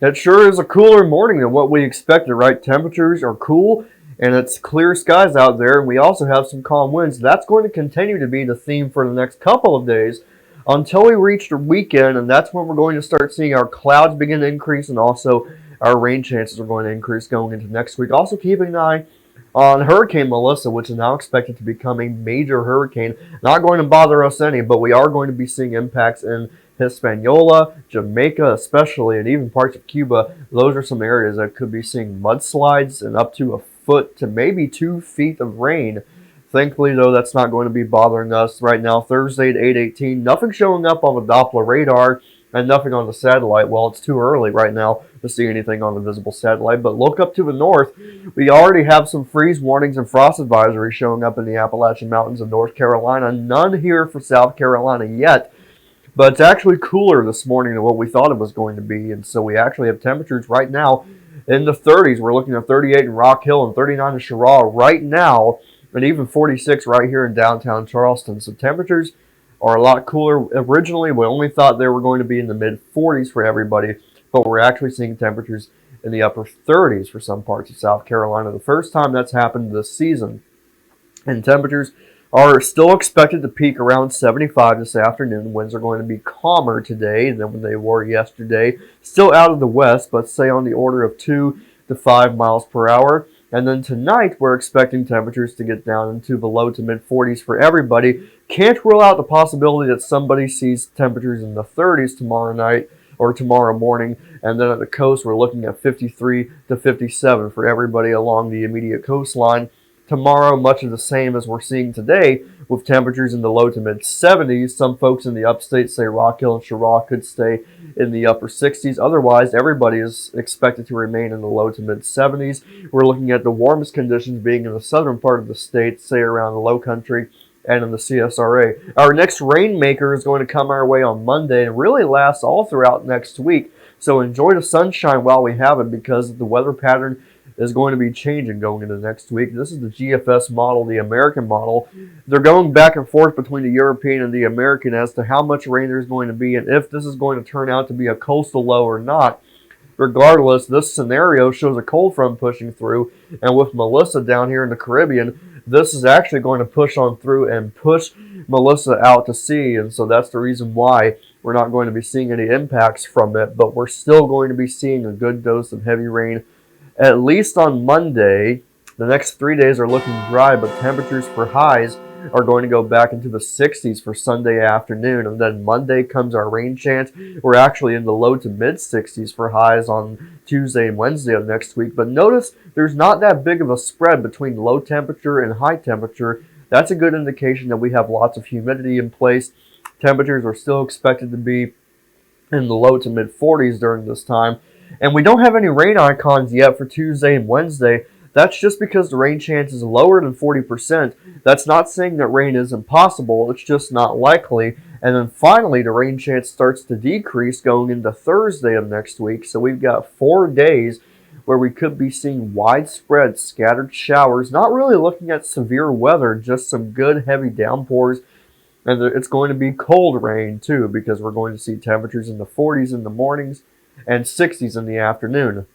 It sure is a cooler morning than what we expected, right? Temperatures are cool and it's clear skies out there, and we also have some calm winds. That's going to continue to be the theme for the next couple of days until we reach the weekend, and that's when we're going to start seeing our clouds begin to increase and also our rain chances are going to increase going into next week. Also, keeping an eye on Hurricane Melissa, which is now expected to become a major hurricane. Not going to bother us any, but we are going to be seeing impacts in Hispaniola, Jamaica especially, and even parts of Cuba. Those are some areas that could be seeing mudslides and up to a foot to maybe 2 feet of rain. Thankfully, though, that's not going to be bothering us right now. Thursday at 8:18, nothing showing up on the Doppler radar and nothing on the satellite. Well, it's too early right now to see anything on the visible satellite, but look up to the north. We already have some freeze warnings and frost advisories showing up in the Appalachian Mountains of North Carolina. None here for South Carolina yet, but it's actually cooler this morning than what we thought it was going to be, and so we actually have temperatures right now in the 30s. We're looking at 38 in Rock Hill and 39 in Cheraw right now, and even 46 right here in downtown Charleston. So temperatures are a lot cooler. Originally, we only thought they were going to be in the mid-40s for everybody, but we're actually seeing temperatures in the upper 30s for some parts of South Carolina. The first time that's happened this season. And temperatures are still expected to peak around 75 this afternoon. Winds are going to be calmer today than when they were yesterday. Still out of the west, but say on the order of 2 to 5 miles per hour. And then tonight, we're expecting temperatures to get down into the low to mid-40s for everybody. Can't rule out the possibility that somebody sees temperatures in the 30s tomorrow night or tomorrow morning. And then at the coast, we're looking at 53 to 57 for everybody along the immediate coastline. Tomorrow, much of the same as we're seeing today, with temperatures in the low to mid-70s. Some folks in the upstate say Rock Hill and Cheraw could stay in the upper 60s. Otherwise, everybody is expected to remain in the low to mid-70s. We're looking at the warmest conditions being in the southern part of the state, say around the Low Country and in the CSRA. Our next rainmaker is going to come our way on Monday and really last all throughout next week. So enjoy the sunshine while we have it, because the weather pattern is going to be changing going into next week. This is the GFS model, the American model. They're going back and forth between the European and the American as to how much rain there's going to be and if this is going to turn out to be a coastal low or not. Regardless, this scenario shows a cold front pushing through, and with Melissa down here in the Caribbean, this is actually going to push on through and push Melissa out to sea, and so that's the reason why we're not going to be seeing any impacts from it, but we're still going to be seeing a good dose of heavy rain at least on Monday. The next 3 days are looking dry, but temperatures for highs are going to go back into the 60s for Sunday afternoon. And then Monday comes our rain chance. We're actually in the low to mid 60s for highs on Tuesday and Wednesday of next week. But notice there's not that big of a spread between low temperature and high temperature. That's a good indication that we have lots of humidity in place. Temperatures are still expected to be in the low to mid 40s during this time. And we don't have any rain icons yet for Tuesday and Wednesday. That's just because the rain chance is lower than 40%. That's not saying that rain is impossible. It's just not likely. And then finally, the rain chance starts to decrease going into Thursday of next week. So we've got 4 days where we could be seeing widespread scattered showers. Not really looking at severe weather, just some good heavy downpours. And it's going to be cold rain too, because we're going to see temperatures in the 40s in the mornings and 60s in the afternoon.